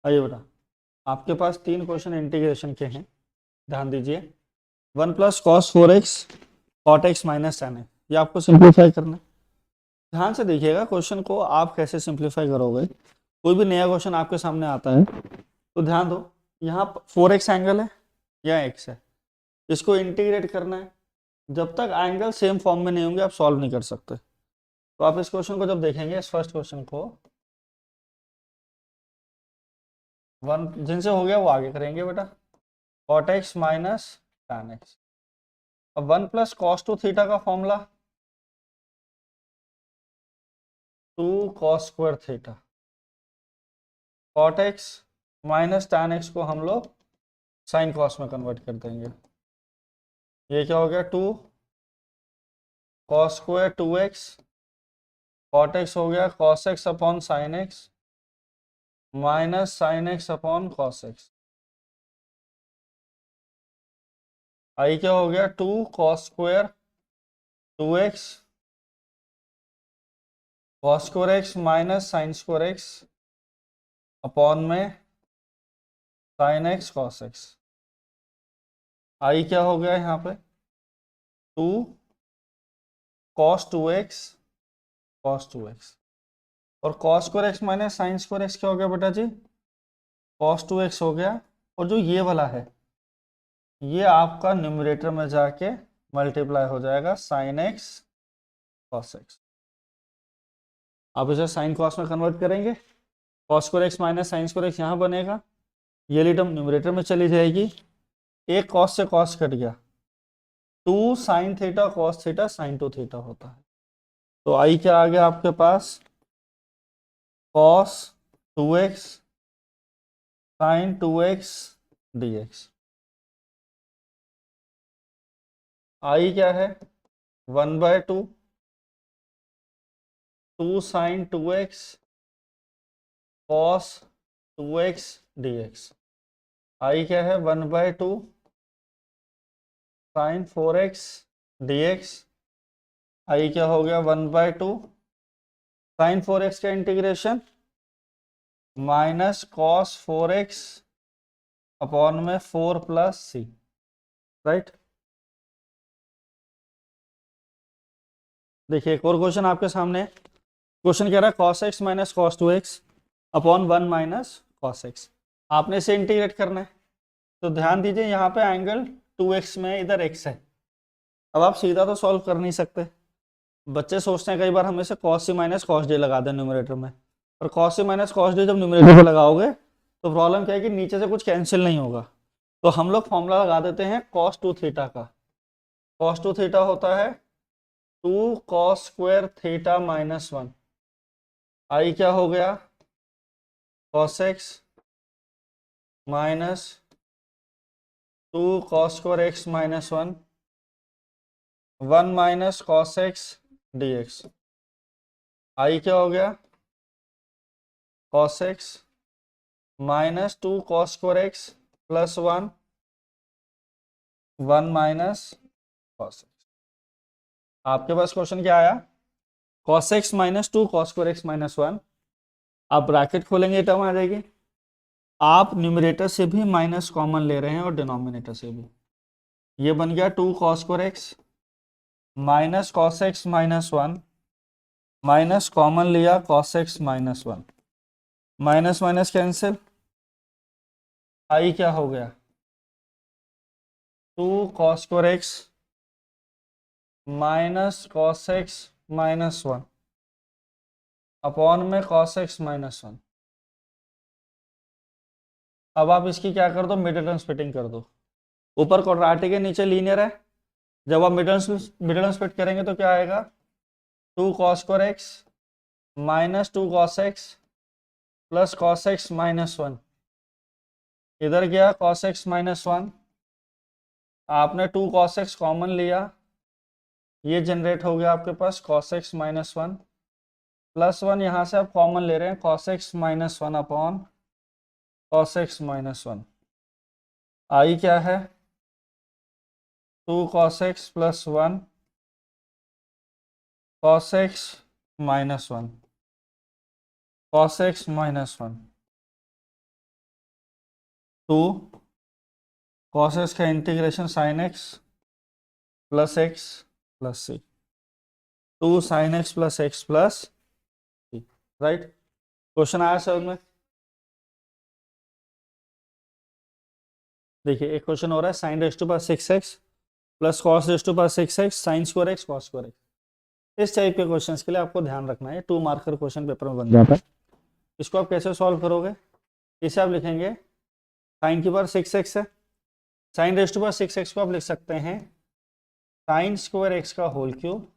आइए बेटा, आपके पास 3 क्वेश्चन इंटीग्रेशन के हैं, ध्यान दीजिए। 1 + cos 4x cot x minus tan x, ये आपको सिंप्लीफाई करना है। ध्यान से देखिएगा क्वेश्चन को, आप कैसे सिंप्लीफाई करोगे। कोई भी नया क्वेश्चन आपके सामने आता है तो ध्यान दो, यहाँ 4x एंगल है या x है, इसको इंटीग्रेट करना है। जब तक एंगल सेम फॉर्म में नहीं होंगे आप सॉल्व नहीं कर सकते। तो आप इस क्वेश्चन को जब देखेंगे, इस फर्स्ट क्वेश्चन को, वन जिनसे हो गया वो आगे करेंगे बेटा। cot x minus tan x। अब 1 + cos 2 थीटा का formula 2 cos² theta. cot x minus tan x को हम लोग साइन कॉस में कन्वर्ट कर देंगे। ये क्या हो गया, 2 cos² 2x, cot x हो गया cos x upon sine x minus sine x upon cos x। I क्या हो गया, 2 cos² 2x cos² x minus sin² x upon में sin x cos x। I क्या हो गया यहाँ पे, 2 cos 2x cos 2x और cos² x minus sin² x क्या हो गया बेटा जी, cos 2x हो गया। और जो ये वाला है ये आपका न्यूमरेटर में जाके मल्टीप्लाई हो जाएगा sin x cos x। आप इसे साइन कॉस में कन्वर्ट करेंगे, cos² x minus sin² x यहाँ बनेगा, ये टर्म न्यूमरेटर में चली जाएगी, एक cos से cos कट गया, 2 sin theta cos theta sin 2 theta होता है। तो आई क्या आ गया आपके पास, cos 2x sin 2x dx। I क्या है, 1/2 2 sin 2x cos 2x dx। I क्या है, 1/2 sin 4x dx। आई क्या हो गया, 1/2 sin 4x का integration minus cos 4x upon में 4 + c, राइट। देखिए एक और क्वेश्चन आपके सामने, क्वेश्चन कह रहा है cos x minus cos 2x upon 1 minus cos x। आपने इसे इंटीग्रेट करना है। तो ध्यान दीजिए यहाँ पे एंगल 2x में, इधर x है। अब आप सीधा तो सॉल्व कर नहीं सकते, बच्चे सोचते हैं कई बार हम इसे cos c minus cos d लगा दें न्यूमरेटर में, और cos c minus cos d जब न्यूमरेटर में लगाओगे तो प्रॉब्लम क्या है कि नीचे से कुछ कैंसिल नहीं होगा। तो हम लोग फॉर्मूला लगा देते हैं cos 2 थीटा का। cos 2 थीटा होता है 2 cos² थीटा माइनस 1। आई क्या हो गया, cos x minus 2 cos² x minus 1 1 minus cos x dx। I क्या हो गया, cos x minus 2 cos² x plus 1 1 minus cos x। आपके पास क्वेश्चन क्या आया, cos x minus 2 cos² x minus 1। आप ब्रैकेट खोलेंगे टर्म आ जाएगी। आप न्यूमरेटर से भी माइनस कॉमन ले रहे हैं और डिनोमिनेटर से भी, ये बन गया 2 cos² x minus cos x minus 1 minus common लिया cos x minus 1, minus minus cancel. I क्या हो गया, 2 cos² x minus cos x minus 1 upon में cos x माइनस 1। अब आप इसकी क्या कर दो, मिडिल टर्म स्प्लिटिंग कर दो। ऊपर क्वाड्रेटिक है, नीचे लीनियर है। जब आप मिडिल टर्म स्प्लिट करेंगे तो क्या आएगा, 2 cos² x minus 2 cos x plus cos x minus 1। इधर गया cos x माइनस 1, आपने 2 cos x कॉमन लिया, ये जनरेट हो गया आपके पास cos x माइनस 1 प्लस 1, यहाँ से आप कॉमन ले रहे हैं cos x minus 1 upon cos x minus 1। I क्या है, 2 cos x plus 1 cos x minus 1 cos x minus 1। Two cos x का integration sine x plus x plus c, two sine x plus सी, right. Question आया समझ में? देखिए एक question हो रहा है sine raise to power 6x plus cos raise to power 6x sine square x cos square x. इस type के क्वेश्चंस के लिए आपको ध्यान रखना है, 2 मार्कर क्वेश्चन पेपर में बन जाता है। इसको आप कैसे सॉल्व करोगे? इसे आप लिखेंगे साइन की पावर 6x है, sine raise to power 6x को आप लिख सकते हैं साइन स्क्वायर एक्स का whole cube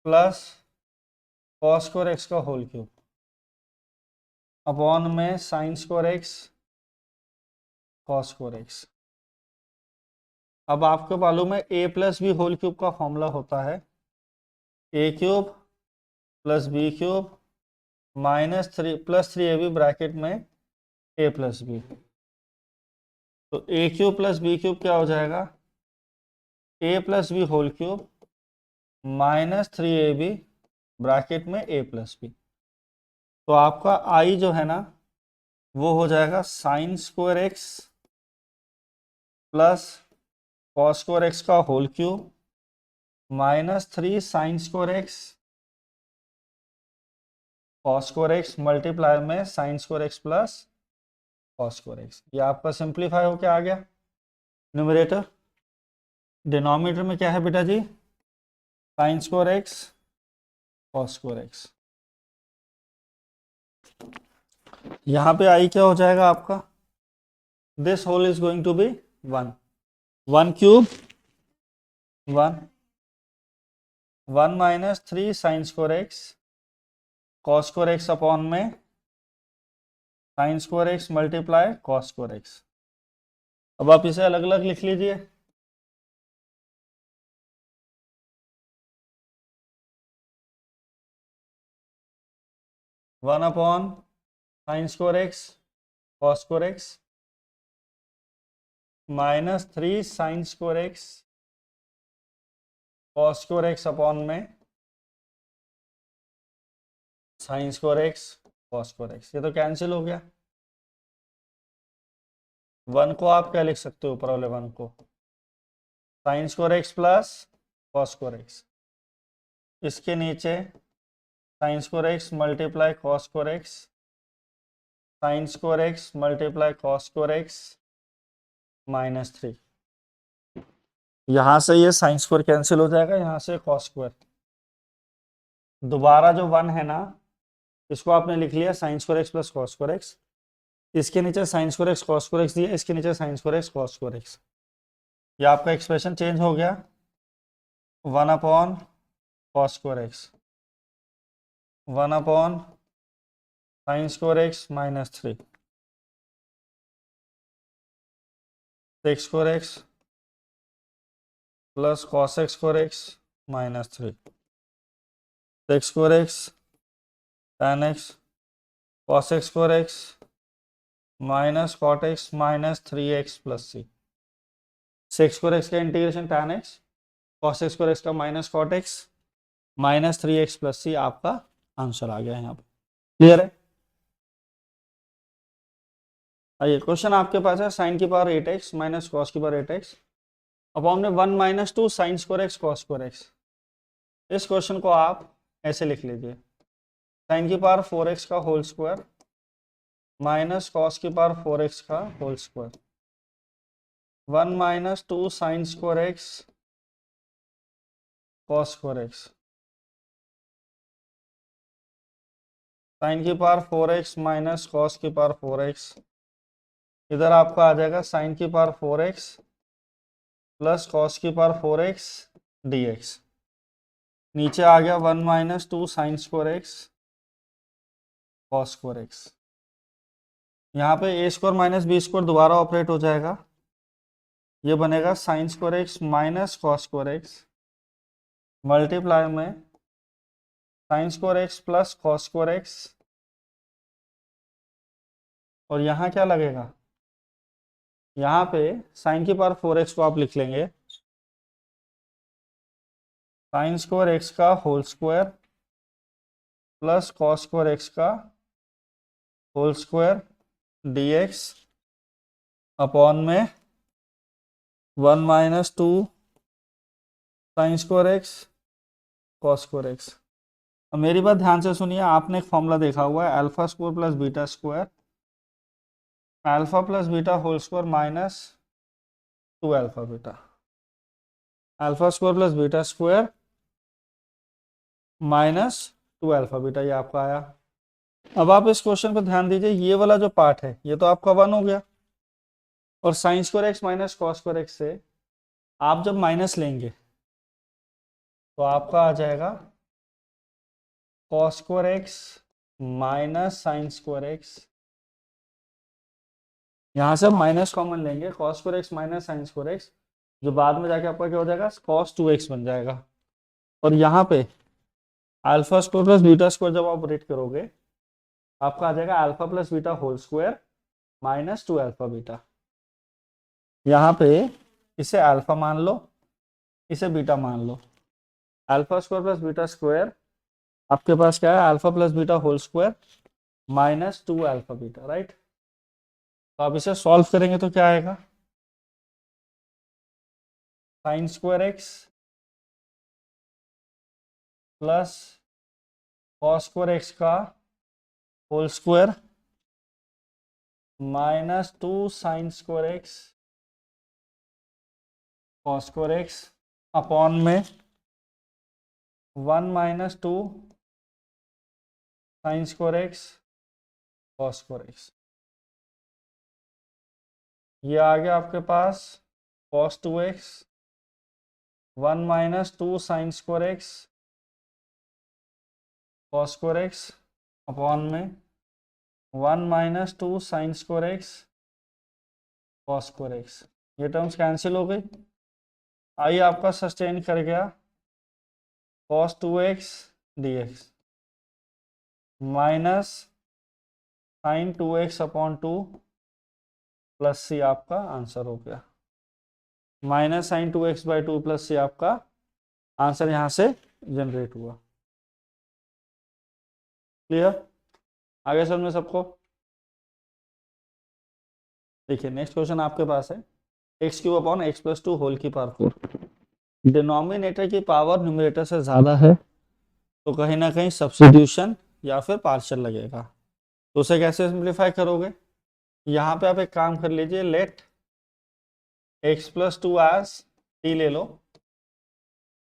plus cos square x का होल क्यूब अपॉन में sine square x cos square x. अब आपको मालूम है a plus B whole cube का फॉर्मूला होता है a cube plus B cube minus 3 plus 3ab bracket में a प्लस बी। तो a cube plus B cube क्या हो जाएगा? a plus B whole cube minus 3ab bracket में a plus B. तो आपका i जो है ना वो हो जाएगा sine square x plus cos square x का whole cube minus 3 sine square x cos square x multiply में sine square x plus cos square x. ये आपका सिंप्लीफाई होके आ गया न्यूमरेटर। डिनोमिनेटर में क्या है बेटा जी? Sine square x cos square x. यहाँ पे आई क्या हो जाएगा आपका? This whole is going to be 1, 1 cube 1 minus 3 sine square x cos square x upon में sine square x multiply cos square x. अब आप इसे अलग अलग लिख लीजिए। One upon sine square x cos square x minus 3 sine square x cos square x upon में sine square x cos square x. ये तो कैंसिल हो गया। 1 को आप क्या लिख सकते हो? ऊपर वाले 1 को sign square x plus cos square X, इसके नीचे sine square x multiply cos square X, sign square x multiply cos square x minus 3। यहां से ये साइन स्क्वायर कैंसिल हो जाएगा, यहां से कॉस स्क्वायर। दोबारा जो 1 है ना इसको आपने लिख लिया sine square x plus cos square X, इसके नीचे sine square x cos square X दिया, इसके नीचे sine square x cos square x. ये आपका एक्सप्रेशन चेंज हो गया 1 upon cos square X 1 upon sine square x minus 3 sec square x plus cos x square x minus 3 sec square X tan x cos x square x minus cot x minus 3x plus c. Sec square x का integration tan x cos x square x का minus cot x minus 3x plus c आपका answer आ गया यहाँ पे। Clear है? आइए question आपके पास है साइन की पावर 8x माइनस कॉस की पावर 8x अपॉन में 1 minus 2 sine square x cos square x. इस क्वेश्चन को आप ऐसे लिख लीजिए साइन की पावर 4x का होल स्क्वायर माइनस कॉस की पावर 4x का whole square 1 minus 2 sine square x cos square X sine की पावर 4x माइनस कॉस की पावर 4x। इधर आपका आ जाएगा साइन की पावर 4x प्लस कॉस की पावर 4x dx। नीचे आ गया 1 minus 2 sine square x cos square x. यहाँ पे A square minus B square दोबारा ऑपरेट हो जाएगा, ये बनेगा sine square x minus cos square x multiply में sine square x plus cos square x. और यहाँ क्या लगेगा? यहाँ पे साइन की पावर 4x को आप लिख लेंगे साइन स्क्वायर एक्स का whole square plus cos square x का होल स्क्वायर dx अपॉन में 1 - 2 sine square x cos square x. अब मेरी बात ध्यान से सुनिए, आपने एक फॉर्मूला देखा हुआ है alpha square plus beta square, alpha plus beta whole square minus 2 alpha beta, alpha square plus beta square minus 2 alpha beta, ये आपका आया। अब आप इस क्वेश्चन पर ध्यान दीजिए, ये वाला जो पार्ट है ये तो आपका 1 हो गया, और sign square x minus cos square x से आप जब माइनस लेंगे तो आपका आ जाएगा cos square x minus sine square x. यहां से हम माइनस कॉमन लेंगे, cos square x minus sine square x, जो बाद में जाके आपका क्या हो जाएगा, कॉस 2x बन जाएगा। और यहाँ पे alpha square plus beta square जब आप ऑपरेट करोगे आपका आ जाएगा alpha plus beta whole square minus 2 alpha beta. यहाँ पे इसे अल्फा मान लो, इसे बीटा मान लो, alpha square plus beta square आपके पास क्या है, alpha plus beta whole square minus 2 alpha beta, right. तो आप इसे सॉल्व करेंगे तो क्या आएगा, sine square x plus cos square x का whole square minus 2 sine square x cos square x upon में 1 - 2 sine square x cos square x. ये आ गया आपके पास cos 2x, 1 - 2 sine square x cos square x upon में 1 - 2 sine square x cos square x. ये terms cancel हो गई, आई आपका सस्टेन कर गया cos 2x dx minus sine 2x upon 2 plus c आपका आंसर हो गया, minus sign 2x/2 plus c आपका आंसर यहां से जनरेट हुआ। क्लियर, आगे समझ में सबको। देखिए नेक्स्ट क्वेश्चन आपके पास है x³ अपॉन x + 2 होल की पावर 4। डिनोमिनेटर की पावर न्यूमरेटर से ज़्यादा है तो कहीं ना कहीं सब्स्टिट्यूशन या फिर पार्शियल लगेगा, तो उसे कैसे सिंप्लीफाई करोगे। यहाँ पे आप एक काम कर लीजिए, लेट x + 2 एज t ले लो,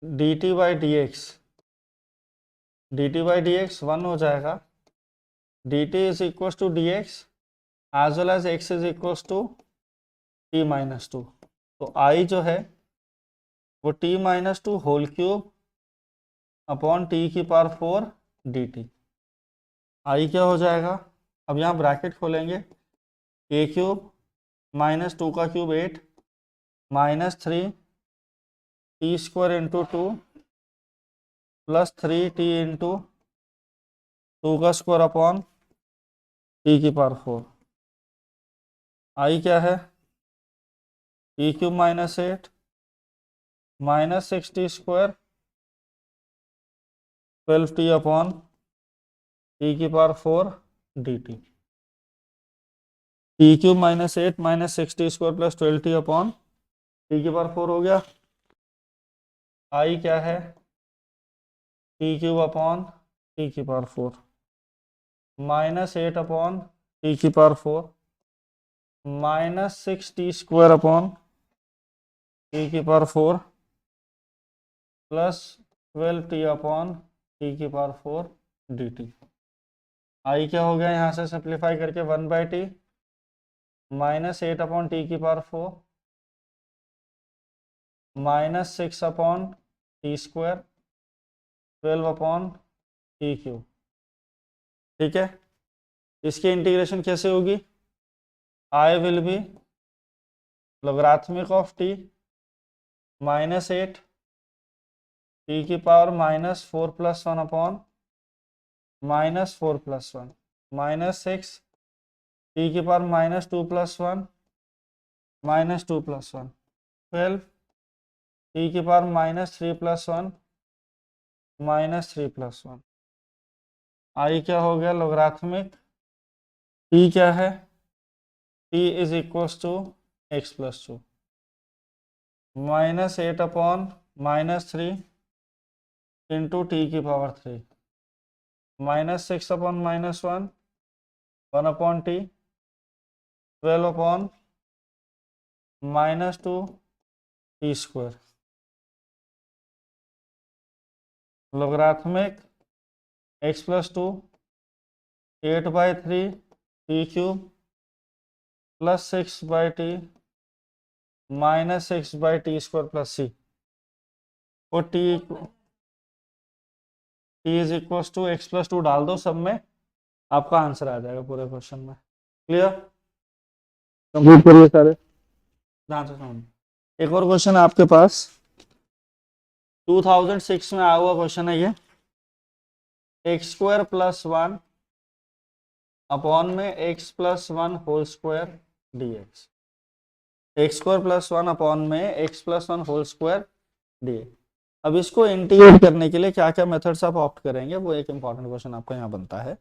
dt/dx 1 हो जाएगा, dt = dx as well as x = t - 2। तो i जो है वो t - 2 whole cube upon t की पावर 4 dt। i क्या हो जाएगा, अब यहाँ ब्रैकेट खोलेंगे, a³ -2 का क्यूब 8 -3 t² × 2 प्लस 3t × 2 का स्क्वायर अपॉन t की पावर 4। i क्या है, t³ -8 -6t² 12t upon t की power 4 dt। t³ -8 -6t² plus 12t upon t की पावर 4 हो गया। i क्या है, t³ अपॉन t की पावर 4 -8 अपॉन t की पावर 4 -6t² अपॉन t की power 4 plus 12t upon t की पावर 4 dt। i क्या हो गया, यहाँ से सिंप्लीफाई करके 1/t -8 अपॉन t की power 4 -6 upon t² 12 upon t³। ठीक है, इसकी इंटीग्रेशन कैसे होगी, i will be logarithmic of t -8 t की पावर -4 + 1 अपॉन -4 + 1 -6 t की पावर -2 + 1 -2 + 1 12 t की पावर -3 + 1 -3 + 1। i क्या हो गया, लोगरिथमिक t क्या है, t is equals to x plus 2 -8 upon -3 into t की power 3 -6 upon -1 1 upon t 12 upon -2 t square logarithmic x plus 2 8/3 t cube plus 6/t -6/t square plus c और t is equals to x plus 2 डाल दो सब में, आपका answer आ जाएगा पूरे question में। क्लियर? कंप्लीट करिए सारे, ध्यान से समझिए। एक और क्वेश्चन है आपके पास, 2006 में आया हुआ क्वेश्चन है ये। x² प्लस 1 अपॉन में x plus 1 whole square dx। x² plus 1 upon में x plus 1 whole square dx। अब इसको इंटीग्रेट करने के लिए क्या क्या मेथड्स आप ऑप्ट करेंगे, वो एक इंपॉर्टेंट क्वेश्चन आपका यहाँ बनता है,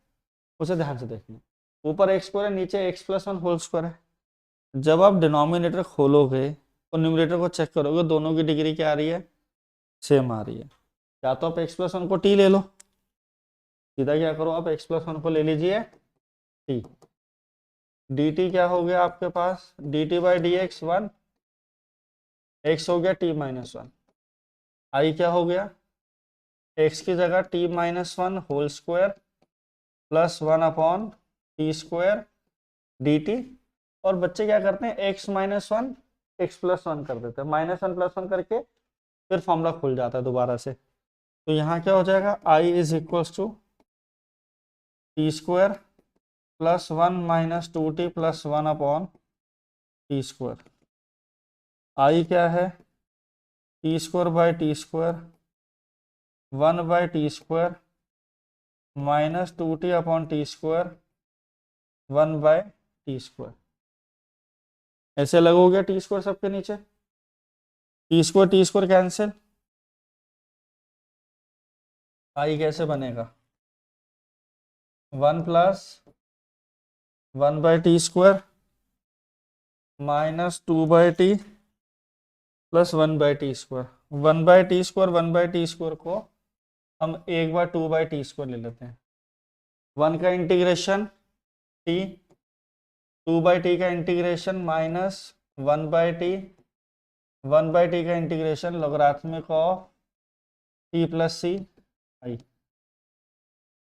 उसे ध्यान से देखना। ऊपर x² है, नीचे x प्लस 1 होल स्क्वायर है। जब आप डिनोमिनेटर खोलोगे और न्यूमरेटर को चेक करोगे, दोनों की डिग्री क्या आ रही है, सेम आ रही है। या तो आप x प्लस 1 को t ले लो, सीधा क्या करो, आप x प्लस 1 को ले लीजिए t। dt क्या हो गया आपके पास, dt by d x 1, x हो गया t माइनस 1, i क्या हो गया, x की जगह t minus 1 whole square plus 1 upon T square dt। और बच्चे क्या करते हैं, x माइनस 1 x प्लस 1 कर देते हैं, -1 प्लस 1 करके फिर फॉर्मूला खुल जाता है दोबारा से। तो यहाँ क्या हो जाएगा, i is equals to T square plus 1 minus 2t plus 1 upon T square. i क्या है, T square by T square 1 by T square minus 2t upon T square 1 by T square. ऐसे अलग हो गया टी स्क्वायर सबके नीचे, T square cancel, आई कैसे बनेगा, 1 plus 1 by T square minus 2 by T plus 1 by T square. 1 by T square 1 by T square को हम 1 बार 2 बाई टी स्क्वायर ले लेते हैं। 1 का इंटीग्रेशन टी, 2 बाई टी का integration minus 1 by t, 1 by t का integration logarithmic of t plus c i.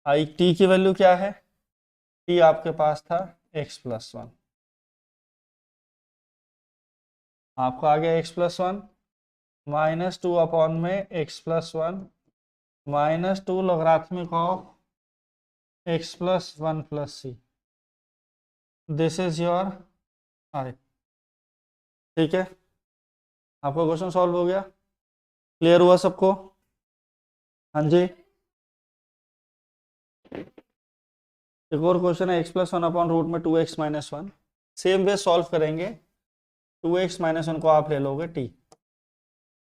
I t की value क्या है, टी आपके पास था x प्लस 1, आपको आ गया x प्लस 1 माइनस 2 अपॉन में x plus 1 minus 2 logarithmic of x plus 1 plus c. This is your i. ठीक है, आपका क्वेश्चन सॉल्व हो गया, क्लियर हुआ सबको? हाँ जी। एक और क्वेश्चन है, x प्लस 1 अपॉन रूट में 2x minus 1। Same way solve करेंगे, 2x माइनस 1 को आप ले लोगे t।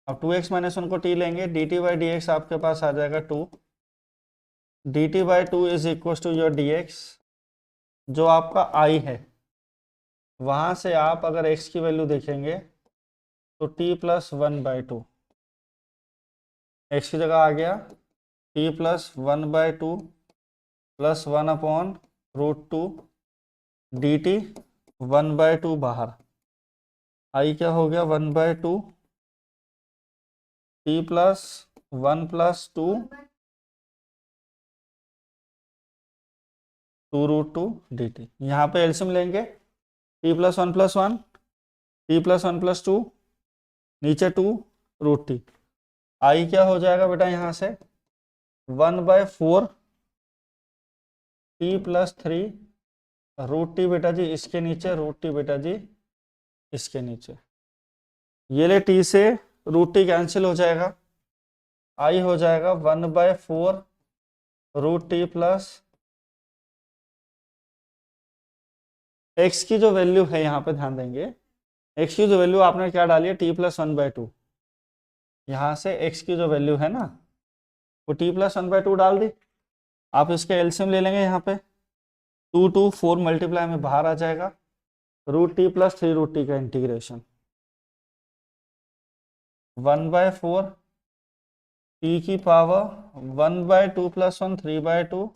अब 2x माइनस 1 को t लेंगे, dt बाई डी एक्स आपके पास आ जाएगा 2, dt by 2 is equal to your dx, जो आपका i है। वहां से आप अगर x की वैल्यू देखेंगे तो t प्लस 1 बाई 2, x की जगह आ गया t plus 1 by 2 plus 1 upon root 2 dt 1 by 2 बाहर, i क्या हो गया 1 by 2 t plus 1 plus 2 root 2 dt। यहाँ पे एलसीएम लेंगे, t plus 1 plus 1 t plus 1 plus 2 नीचे 2 रूट टी। आई क्या हो जाएगा बेटा यहाँ से 1 by 4 T plus 3 root T बेटा जी इसके नीचे, रूट टी बेटा जी इसके नीचे। ये ले टी से रूट टी कैंसिल हो जाएगा, आई हो जाएगा 1 by 4 root T plus X की जो वैल्यू है, यहाँ पे ध्यान देंगे, एक्स की जो वैल्यू आपने क्या डाली है टी प्लस 1 बाय 2। यहाँ से एक्स की जो वैल्यू है ना वो टी प्लस 1 बाय 2 डाल दी। आप इसके एलसीएम ले लेंगे, यहाँ पे 2 2 4 मल्टीप्लाई में बाहर आ जाएगा, रूट टी प्लस 3√t का इंटीग्रेशन 1/4 टी की पावर 1/2 + 1 3/2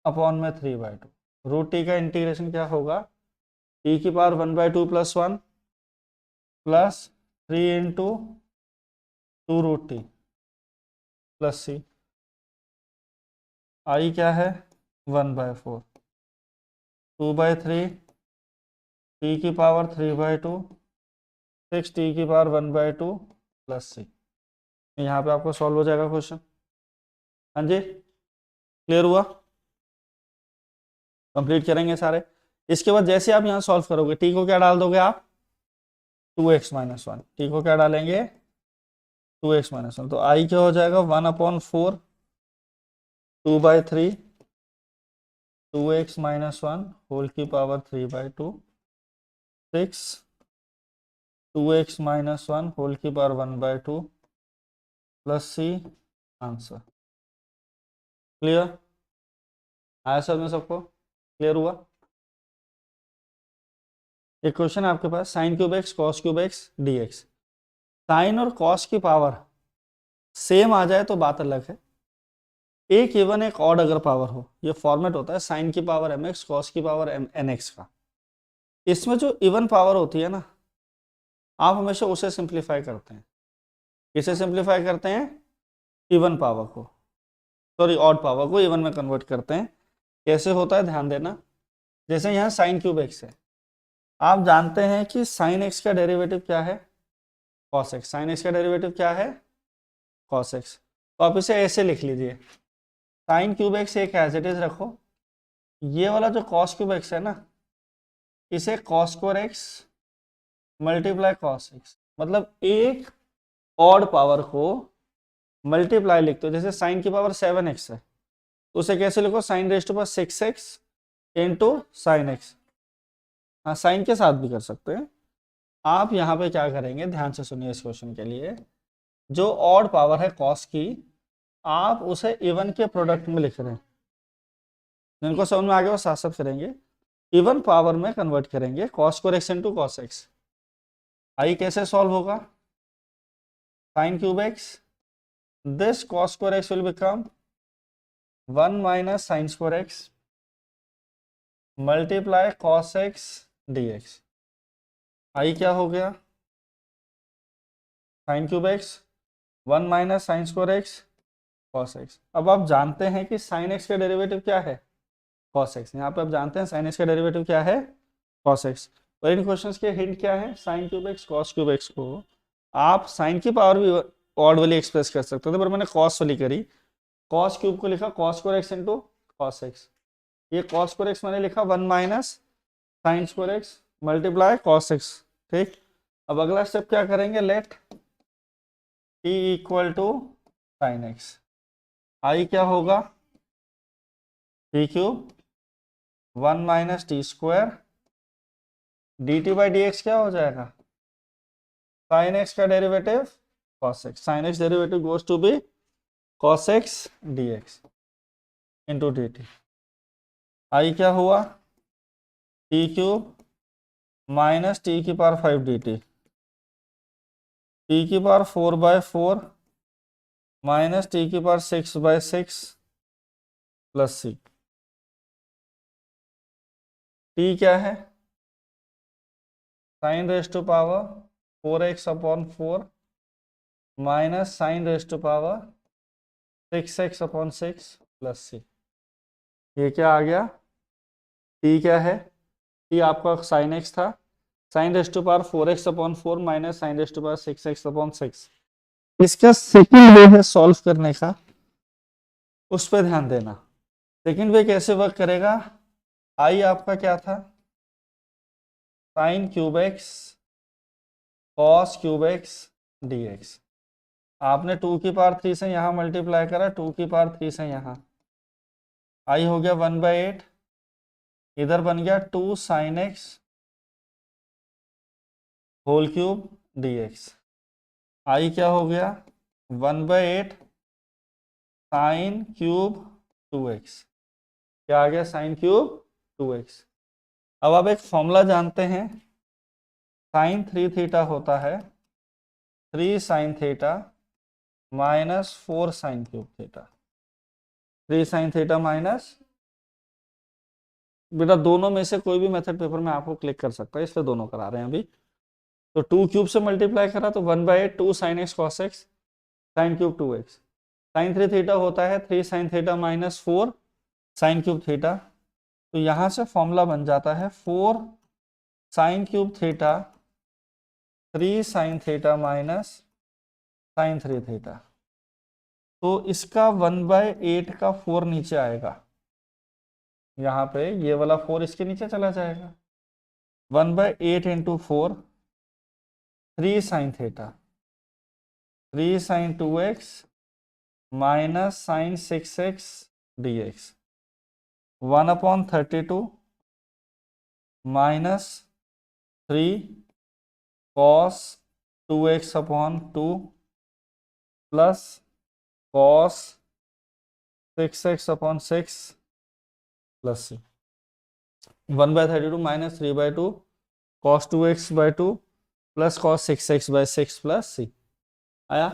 अपॉन में 3/2 रूट टी का इंटीग्रेशन क्या होगा, टी की power 1/2 + 1 plus 3 into 2√t plus c. I क्या है 1/4 2/3 टी की पावर 3/2 6 टी की पावर 1/2 प्लस सी। यहाँ पे आपको सॉल्व हो जाएगा क्वेश्चन। हाँ जी, क्लियर हुआ? कंप्लीट करेंगे सारे। इसके बाद जैसे आप यहाँ सॉल्व करोगे, टी को क्या डाल दोगे आप 2x - 1, टी को क्या डालेंगे 2x - 1, तो आई क्या हो जाएगा 1/4 2/3 2x - 1 होल की पावर 3/2 6 2x - 1 होल की power 1/2 plus C answer. Clear? आया सब में सबको? क्लियर हुआ? एक क्वेश्चन है आपके पास, sine cube x cos cube x d x. Sine और कॉस की पावर सेम आ जाए तो बात अलग है, एक इवन एक ऑड अगर पावर हो, ये फॉर्मेट होता है साइन की पावर mx कॉस की पावर nx का। इसमें जो इवन पावर होती है ना, आप हमेशा उसे सिंप्लीफाई करते हैं। किसे सिंप्लीफाई करते हैं? इवन पावर को, सॉरी ऑड पावर को इवन में कन्वर्ट करते हैं। कैसे होता है ध्यान देना। जैसे यहाँ साइन क्यूब एक्स है, आप जानते हैं कि साइन एक्स का डेरिवेटिव क्या है कॉस एक्स, साइन एक्स का डेरिवेटिव क्या है कॉस एक्स। तो आप इसे ऐसे लिख लीजिए, साइन क्यूब एक्स एक एज इट इज रखो, ये वाला जो कॉस क्यूब एक्स है ना, इसे cos square x multiply cos x, मतलब एक ऑड पावर को मल्टीप्लाई लिखते हो। जैसे साइन की पावर 7x है, तो उसे कैसे लिखो sine raise to power 6x into sine x. हाँ, साइन के साथ भी कर सकते हैं। आप यहाँ पे क्या करेंगे, ध्यान से सुनिए इस क्वेश्चन के लिए। जो ऑड पावर है कॉस की, आप उसे इवन के प्रोडक्ट में लिख रहे हैं। जिनको समझ में आ गया वो साथ साथ करेंगे, इवन पावर में कन्वर्ट करेंगे cos square x into cos x. I कैसे सॉल्व होगा, sine cube x, this cos square x will become 1 minus sin square x multiply cos x dx। I क्या हो गया sin cube x 1 minus sin square x cos x। अब आप जानते हैं कि sin x का डेरिवेटिव क्या है cos x। यहाँ पे आप जानते हैं sin x का डेरिवेटिव क्या है cos x। और इन क्वेश्चंस के हिंट क्या है, sin cube x cos cube x को आप sin की पावर भी ऑड वाली एक्सप्रेस कर सकते थे, पर मैंने cos वाली करी। cos क्यूब को लिखा cos square x into cos x. ये cos स्क्वायर एक्स मैंने लिखा 1 minus sine square x multiply cos x. ठीक, अब अगला स्टेप क्या करेंगे, let t equal to sine x. I क्या होगा t cube 1 minus t square d t by d x क्या हो जाएगा साइन एक्स का derivative cos x, sine x derivative goes to be cos x d x into D T. I क्या हुआ t cube minus t की power 5 d t, t की power 4/4 minus t की power 6/6 plus c. T क्या है sine raise to power 4x/4 minus sine raise to power 6x/6 plus c. ये क्या आ गया, टी क्या है, टी आपका साइन एक्स था, sine raise to power 4x/4 minus sine raise to power 6x/6। इसका सेकंड वे है सॉल्व करने का, उस पर ध्यान देना। सेकंड वे कैसे वर्क करेगा, आई आपका क्या था sign cube x cos cube x d x. आपने 2 की पावर 3 से यहाँ मल्टीप्लाई करा, 2 की पावर 3 से यहाँ, आई हो गया 1/8, इधर बन गया 2 sine x whole cube d x. I क्या हो गया 1/8 साइन क्यूब 2x, क्या आ गया साइन क्यूब 2x। अब आप एक फॉर्मूला जानते हैं, साइन 3 थीटा होता है 3 sine theta minus 4 sine cube theta. 3 sine theta minus, बेटा दोनों में से कोई भी मेथड पेपर में आपको क्लिक कर सकता है, इसलिए दोनों करा रहे हैं अभी। तो 2 क्यूब से मल्टीप्लाई करा तो 1/8 2 sine x cos x sine cube 2x। Sine 3 theta होता है 3 sine theta minus 4 sine cube theta. तो यहाँ से फॉर्मूला बन जाता है 4 sine cube theta 3 sine theta minus sine 3 theta. तो इसका 1/8 का 4 नीचे आएगा, यहाँ पे ये वाला 4 इसके नीचे चला जाएगा। 1/8 into 4 3 sine theta 3 sine 2x minus sine 6x dx 1/32 minus 3 cos 2x upon 2 plus cos 6x upon 6 plus c 1/32 minus 3/2 cos 2x/2 plus cos 6x/6 plus c आया।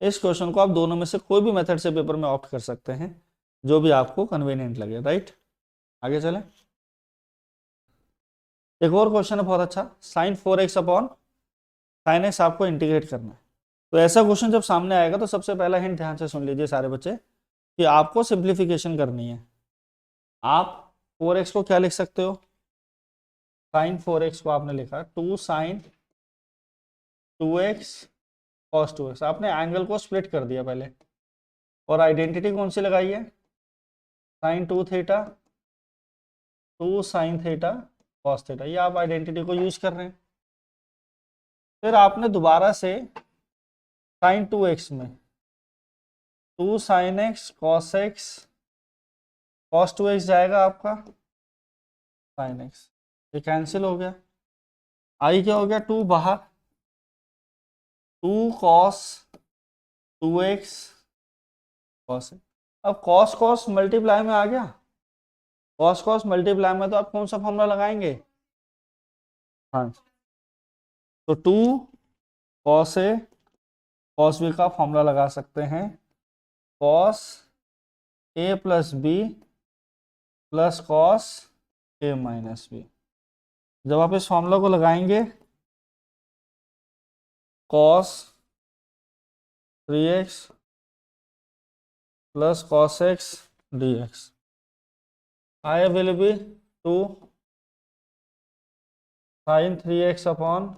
इस क्वेश्चन को आप दोनों में से कोई भी मेथड से पेपर में ऑप्ट कर सकते हैं, जो भी आपको कन्वीनियंट लगे, राइट। आगे चलें। एक और क्वेश्चन है बहुत अच्छा, sine 4x upon sine x आपको इंटीग्रेट करना है। तो ऐसा क्वेश्चन जब सामने आएगा तो सबसे पहला हिंट ध्यान से सुन लीजिए सारे बच्चे, कि आपको सिंप्लीफिकेशन करनी है। आप 4x को क्या लिख सकते हो, साइन 4x को आपने लिखा 2 साइन 2x कॉस 2x। आपने एंगल को स्प्लिट कर दिया पहले, और आइडेंटिटी कौन सी लगाई है, sine 2 theta 2 sine theta cos theta. ये आप आइडेंटिटी को यूज कर रहे हैं। फिर आपने दोबारा से साइन 2x में 2 sine x cos x cos 2x जाएगा आपका साइन एक्स, ये कैंसिल हो गया। आई क्या हो गया, 2 बाहर, 2 कॉस 2x कॉस। अब कॉस कॉस मल्टीप्लाई में आ गया, कॉस कॉस मल्टीप्लाई में तो आप कौन सा फॉर्मूला लगाएंगे, हाँ। तो 2 कॉस ए कॉस बी का फॉर्मूला लगा सकते हैं, cos A plus B plus cos A minus B. जब आप इस फॉर्मूला को लगाएंगे, cos 3x plus cos x dx, I will be 2 sine 3x upon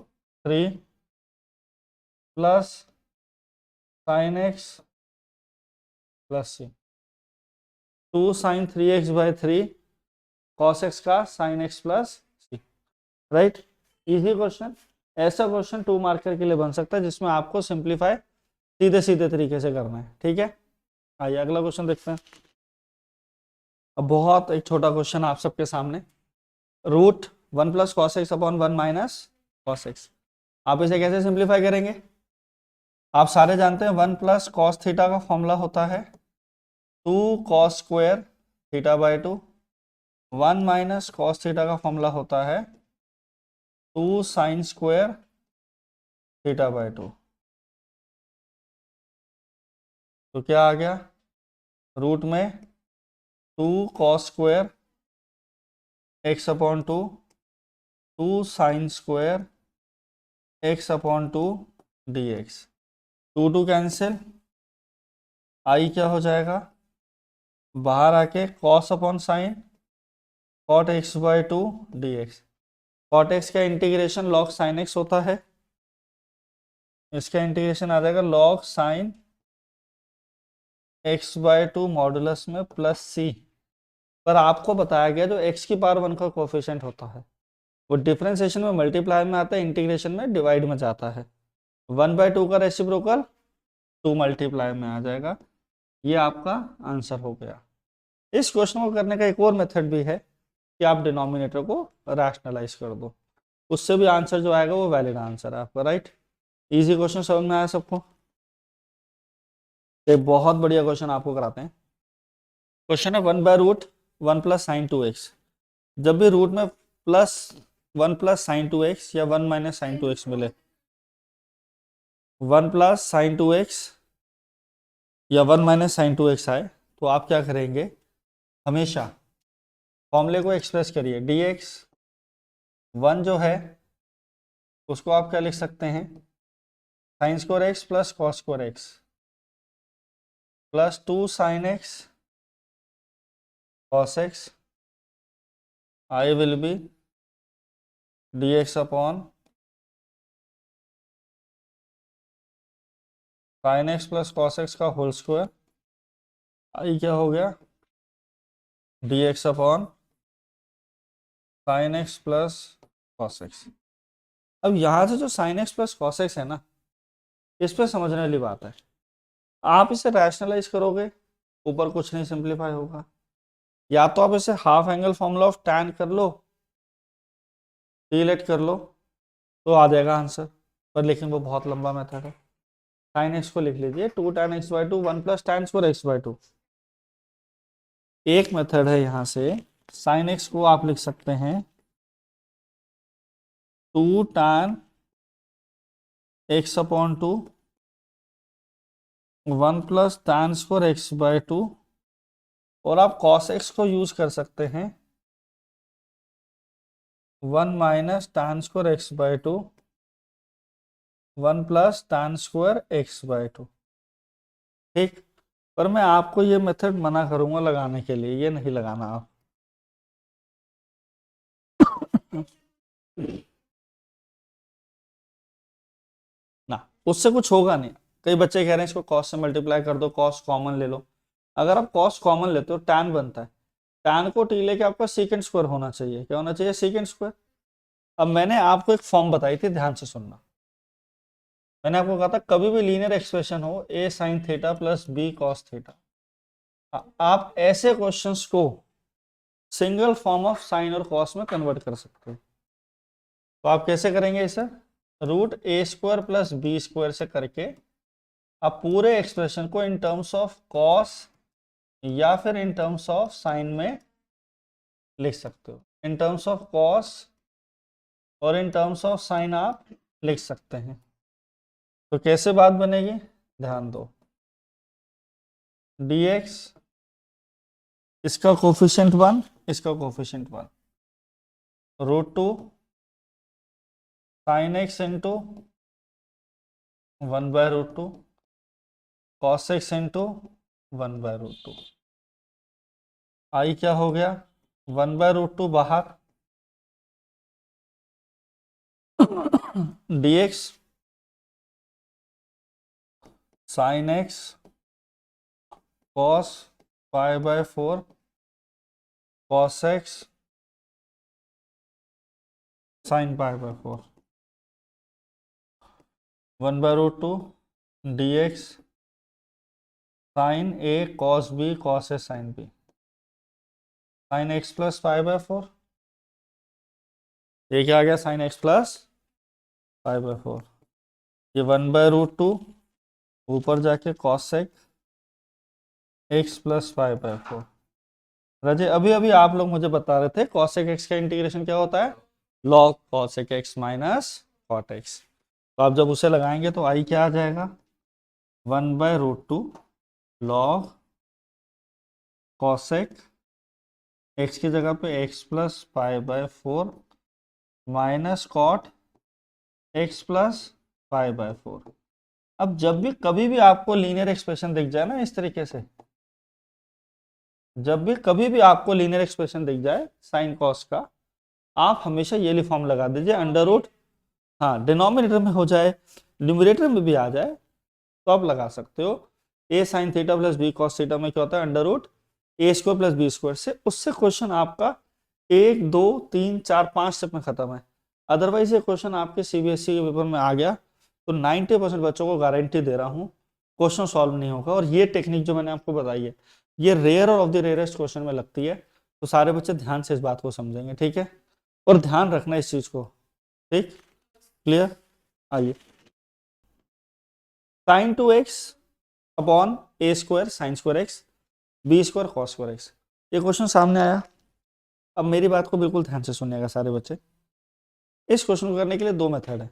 3 plus sine x plus C, 2 sine 3x/3 cos x का sine x plus सी, right. Easy question. ऐसा question 2 marker के लिए बन सकता है जिसमें आपको सिंप्लीफाई सीधे सीधे तरीके से करना है, ठीक है। आइए अगला क्वेश्चन देखते हैं। अब बहुत एक छोटा क्वेश्चन आप सबके सामने, root 1 plus cos x upon 1 minus cos x. आप इसे कैसे सिंप्लीफाई करेंगे, आप सारे जानते हैं 1 प्लस कॉस थीटा का फॉर्मूला होता है 2 cos square थीटा/2, 1 minus cos theta का फॉर्मूला होता है 2 साइन स्क्वायर थीटा/2। तो क्या आ गया, रूट में 2 cos square x upon 2 2 sine square x upon 2 dx, 2 cancel, i क्या हो जाएगा, बाहर आके cos upon sine cot x/2 dx। Cot x का इंटीग्रेशन लॉग साइन एक्स होता है, इसका इंटीग्रेशन आ जाएगा लॉग साइन x/2 मॉडुलस में प्लस सी। पर आपको बताया गया जो x की पावर 1 का कोफिशिएंट होता है वो डिफरेंशिएशन में मल्टीप्लाई में आता है, इंटीग्रेशन में डिवाइड में जाता है। 1/2 का रेसिप्रोकल 2 मल्टीप्लाई में आ जाएगा। ये आपका आंसर हो गया। इस क्वेश्चन को करने का एक और मेथड भी है कि आप डिनोमिनेटर को रैशनलाइज कर दो, उससे भी आंसर जो आएगा वो वैलिड आंसर है आपका, राइट। इजी क्वेश्चन समझ में आया सबको। एक बहुत बढ़िया क्वेश्चन आपको कराते हैं। क्वेश्चन है 1/√1 प्लस साइन 2x। जब भी रूट में प्लस 1 + sin 2x या 1 - sin 2x मिले, 1 + sin 2x या 1 - sin 2x आए, तो आप क्या करेंगे, हमेशा फॉर्मूले को एक्सप्रेस करिए। dx 1 जो है उसको आप क्या लिख सकते हैं, sin² x + cos² x + 2 sin x cos x I will be dx upon sin x + cos x का होल स्क्वायर, आई क्या हो गया, dx upon sin x + cos x। अब यहां से जो sin x + cos x है ना, इस पर समझने वाली बात है, आप इसे रैशनलाइज करोगे ऊपर कुछ नहीं सिंप्लीफाई होगा, या तो आप इसे half angle formula of tan कर लो, रिलेट कर लो, तो आ जाएगा आंसर, पर लेकिन वो बहुत लंबा मेथड है। sin x को लिख लीजिए 2 tan x/2 1 + tan² x/2। एक मेथड है यहां से, sin x को आप लिख सकते हैं 2 tan x/2 1 + tan² x/2, और आप cos x को यूज कर सकते हैं 1 - tan² x/2 1 + tan² x/2। ठीक, पर मैं आपको ये मेथड मना करूंगा लगाने के लिए, ये नहीं लगाना आप। ना, उससे कुछ होगा नहीं। कई बच्चे कह रहे हैं इसको कॉस से मल्टीप्लाई कर दो, कॉस कॉमन ले लो। अगर आप कॉस कॉमन लेते हो टैन बनता है, टैन को टी लेके आपका सेकंड स्क्वायर होना चाहिए, क्या होना चाहिए, सेकंड स्क्वायर। अब मैंने आपको एक फॉर्म बताई थी, ध्यान से सुनना। मैंने आपको कहा था कभी भी लीनियर एक्सप्रेशन हो a sin theta plus b cos theta, आप ऐसे क्वेश्चंस को सिंगल फॉर्म ऑफ साइन और कॉस में कन्वर्ट कर सकते हो। तो आप कैसे करेंगे इसे, √a² + b² से करके आप पूरे एक्सप्रेशन को इन टर्म्स ऑफ कॉस या फिर इन टर्म्स ऑफ साइन में लिख सकते हो। इन टर्म्स ऑफ कॉस और इन टर्म्स ऑफ साइन आप लिख सकते हैं। तो कैसे बात बनेगी, ध्यान दो, dx इसका कोफिशिएंट 1, इसका coefficient 1, √2 sin x into 1/√2 cos x into 1/√2। आई क्या हो गया, 1/√2 बाहर, dx sin x cos π/4 cos x sin π/4 1/√2 dx sin a cos b cos a sin b sin x + π/4, ये क्या आ गया, sin x + π/4, ये 1/√2 ऊपर जाके cos x + π/4। राजे अभी अभी आप लोग मुझे बता रहे थे cos x का इंटीग्रेशन क्या होता है, log cos x - cot x। तो आप जब उसे लगाएंगे तो आई क्या आ जाएगा, 1/√2 log cos x की जगह पे x + π/4 माइनस cot x + π/4। अब जब भी कभी भी आपको लीनियर एक्सप्रेशन दिख जाए ना इस तरीके से, जब भी कभी भी आपको लीनियर एक्सप्रेशन दिख जाए साइन कॉस का, आप हमेशा ये फॉर्म लगा दीजिए, अंडर रूट, हाँ डिनोमिनेटर में हो जाए न्यूमरेटर में भी आ जाए तो आप लगा सकते हो। a sin theta plus b cos theta में क्या होता है, अंडर रूट a² + b² से, उससे क्वेश्चन आपका 1 2 3 4 5 स्टेप में खत्म है। अदरवाइज ये क्वेश्चन आपके सीबीएसई के पेपर में आ गया तो 90% बच्चों को गारंटी दे रहा हूँ क्वेश्चन सॉल्व नहीं होगा। और ये टेक्निक जो मैंने आपको बताई है, ये रेयर और ऑफ द रेयरेस्ट क्वेश्चन में लगती है, तो सारे बच्चे ध्यान से इस बात को समझेंगे, ठीक है, और ध्यान रखना इस चीज को, ठीक, क्लियर। आइए, sin 2x upon a² sin² x b² cos² x, ये क्वेश्चन सामने आया। अब मेरी बात को बिल्कुल ध्यान से सुनिएगा सारे बच्चे। इस क्वेश्चन को करने के लिए दो मेथड है।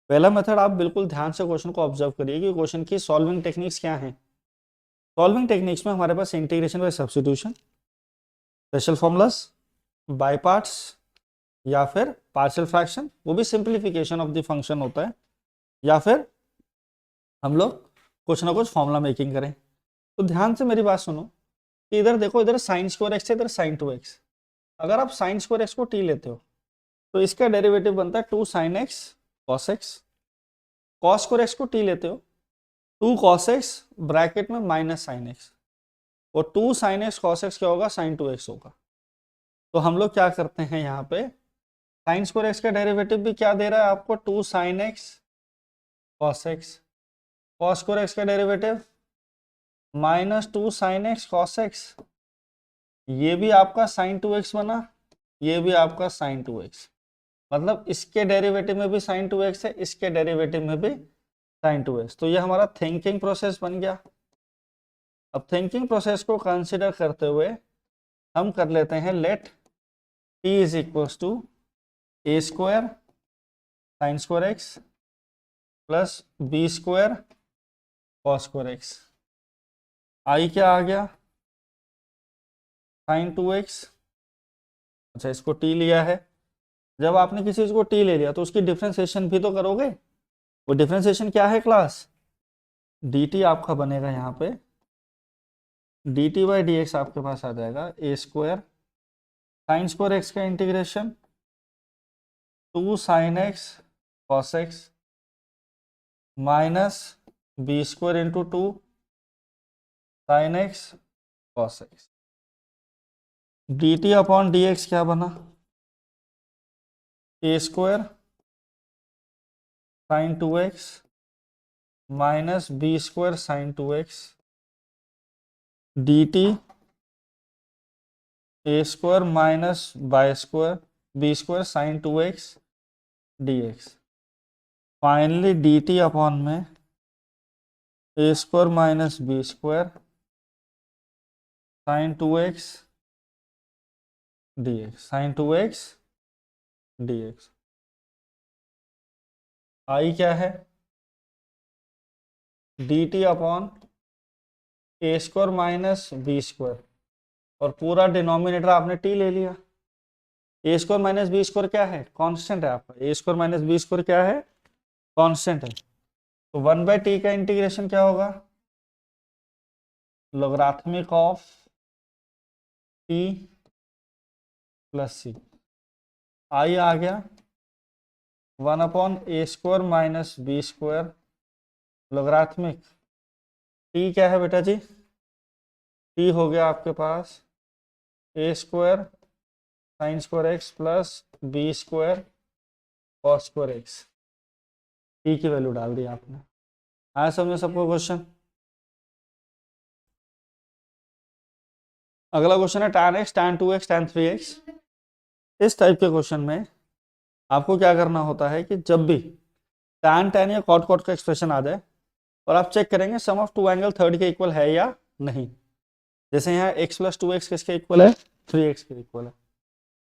पहला मेथड, आप बिल्कुल ध्यान से क्वेश्चन को ऑब्जर्व करिए कि क्वेश्चन की सॉल्विंग टेक्निक्स क्या हैं। सॉल्विंग टेक्निक्स में हमारे पास integration by substitution, special formulas, by parts या फिर पार्शियल फ्रैक्शन, वो भी सिंप्लीफिकेशन ऑफ द फंक्शन होता है, या फिर हम लोग कुछ ना कुछ फॉर्मूला मेकिंग करें। तो ध्यान से मेरी बात सुनो कि इधर देखो, इधर साइन स्क्वायर एक्स है, इधर साइन 2x। अगर आप साइन स्क्वायर एक्स को टी लेते हो तो इसका डेरिवेटिव बनता है 2 sin x cos x। Cos square x को टी लेते हो 2 cos x ब्रैकेट में माइनस साइन एक्स, और 2 sin x cos x क्या होगा, sin 2x होगा। तो हम लोग क्या करते हैं यहाँ पे, साइन स्क्वायर एक्स का डेरिवेटिव भी क्या दे रहा है आपको, 2 sin x cos x। Cos square x का derivative minus 2 sin x cos x, ये भी आपका sin 2x बना, ये भी आपका sin 2x। मतलब इसके डेरिवेटिव में भी sin 2x है, इसके डेरिवेटिव में भी sin 2x। तो ये हमारा थिंकिंग प्रोसेस बन गया। अब थिंकिंग प्रोसेस को कंसिडर करते हुए हम कर लेते हैं let t is equals to a square sine square x plus b square cos square x. I क्या आ गया, sin 2x। अच्छा, इसको t लिया है। जब आपने किसी चीज को t ले लिया तो उसकी डिफरेंशिएशन भी तो करोगे। वो डिफरेंशिएशन क्या है क्लास, dt आपका बनेगा यहाँ पे, dt बाई डी एक्स आपके पास आ जाएगा a square sine square x का integration 2 sin x cos x minus b square into 2 sin x cos x। dt upon d x क्या बना, a square sine 2x minus b square sine 2x dt a square minus by square b square sine 2x dx। Finally dt upon में a square minus b square sine 2x dx, sine 2x dx। I क्या है, dt upon a square minus b square, और पूरा denominator आपने t ले लिया। a square minus b square क्या है, कांस्टेंट है आपका। a square minus b square क्या है, कांस्टेंट है। तो 1/t का इंटीग्रेशन क्या होगा, logarithmic of t plus c। आई आ गया 1 upon a square minus b square logarithmic t क्या है बेटा जी, t हो गया आपके पास a square sine square x plus b square cos square x. t की वैल्यू डाल दी आपने। आया समझे सबको क्वेश्चन। अगला क्वेश्चन है tan x tan 2x tan 3x। इस टाइप के क्वेश्चन में आपको क्या करना होता है कि जब भी tan या cot का एक्सप्रेशन आ जाए और आप चेक करेंगे सम ऑफ टू एंगल थर्ड के इक्वल है या नहीं। जैसे यहाँ x प्लस 2x किसके इक्वल है, 3x के इक्वल है।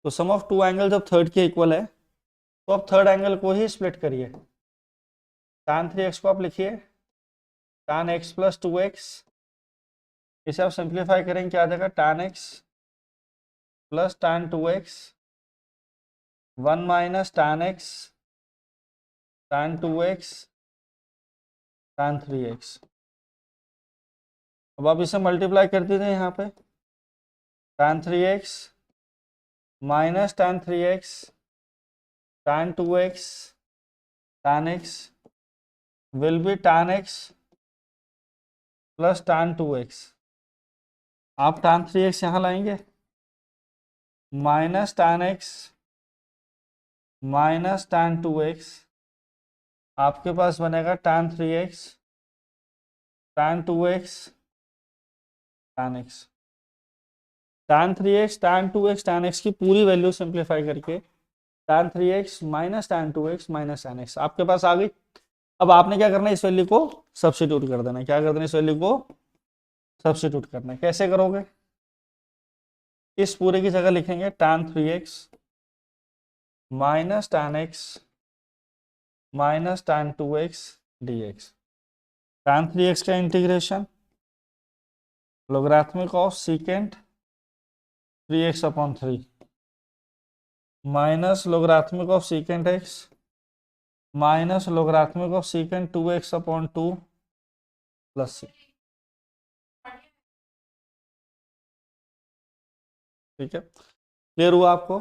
तो सम ऑफ टू एंगल जब थर्ड के इक्वल है तो आप थर्ड एंगल को ही स्प्लिट करिए। tan 3x को आप लिखिए tan x प्लस 2x, इसे आप सिंप्लीफाई करेंगे क्या आ जाएगा, tan x plus tan 2x 1 minus tan x tan 2x tan 3x। अब आप इसे मल्टीप्लाई कर दीजिए यहाँ पे, tan 3x minus tan 3x tan 2x tan x will be tan x plus tan 2x। आप tan 3x यहाँ लाएंगे, minus tan x minus tan 2x, आपके पास बनेगा tan 3x tan 2x tan x। tan 3x tan 2x tan x की पूरी value simplify करके tan 3x minus tan 2x minus tan x आपके पास आ गई। अब आपने क्या करना है, इस वैल्यू को सब्स्टिट्यूट कर देना है। क्या कर देना, इस वैल्यू को सब्स्टिट्यूट करना है। कैसे करोगे, इस पूरे की जगह लिखेंगे tan 3x minus tan x minus tan 2x dx। tan 3x का integration logarithmic of secant 3x upon 3 minus logarithmic of secant x minus logarithmic of secant 2x upon 2 plus c। ठीक है, क्लियर हुआ आपको?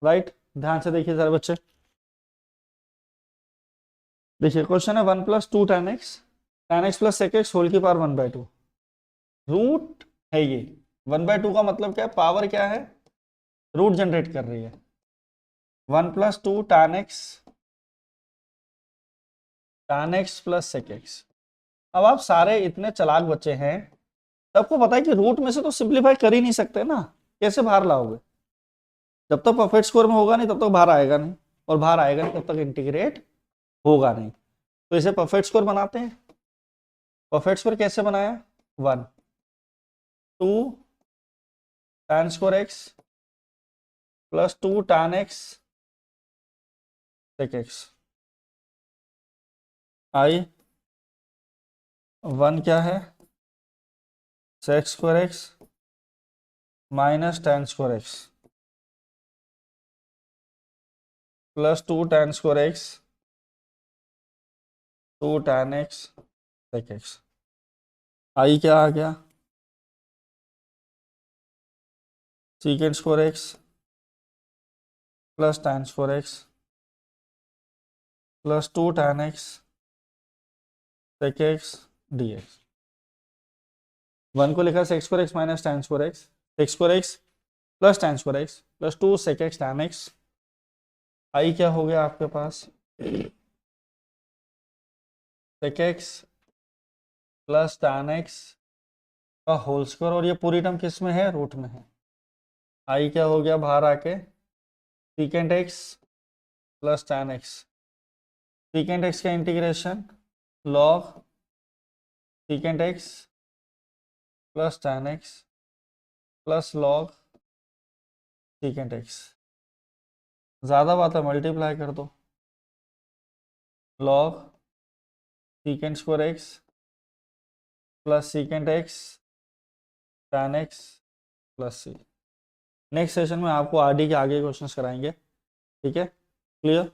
Right, ध्यान से देखिए सारे बच्चे। देखिए क्वेश्चन है 1 plus 2 tan x plus sec x whole की पावर 1/2 रूट है ये। 1/2 का मतलब क्या है? पावर क्या है? रूट जनरेट कर रही है। 1 plus 2 tan x plus sec x। अब आप सारे इतने चालाक बच्चे हैं, सबको पता है कि रूट में से तो सिंप्लीफाई कर ही नहीं सकते ना, कैसे बाहर लाओगे? जब तक परफेक्ट स्क्वायर में होगा नहीं तब तक बाहर आएगा नहीं, और बाहर आएगा नहीं तब तक इंटीग्रेट होगा नहीं। तो इसे परफेक्ट स्क्वायर बनाते हैं। परफेक्ट स्क्वायर कैसे बनाया? 1 2 tan square x plus 2 tan x sec x। आई 1 क्या है? sec square x minus tan square x plus 2 tan square x 2 tan x sec x। I क्या आ गया? secant square x plus tan square x plus 2 tan x sec x dx। 1 को लिखा sec square x minus tan square x, sec square x plus tan square x plus 2 sec x tan x। I क्या हो गया आपके पास? sec x plus tan x का whole square, और ये पूरी टर्म किस में है? रूट में है। आई क्या हो गया बाहर आके? secant x plus tan x। secant x का integration log secant x plus tan x plus log secant x। ज़्यादा बात है, मल्टीप्लाई कर दो। log secant square x plus secant x tan x plus c। Next session में आपको RD के आगे क्वेश्चंस कराएंगे। ठीक है, क्लियर?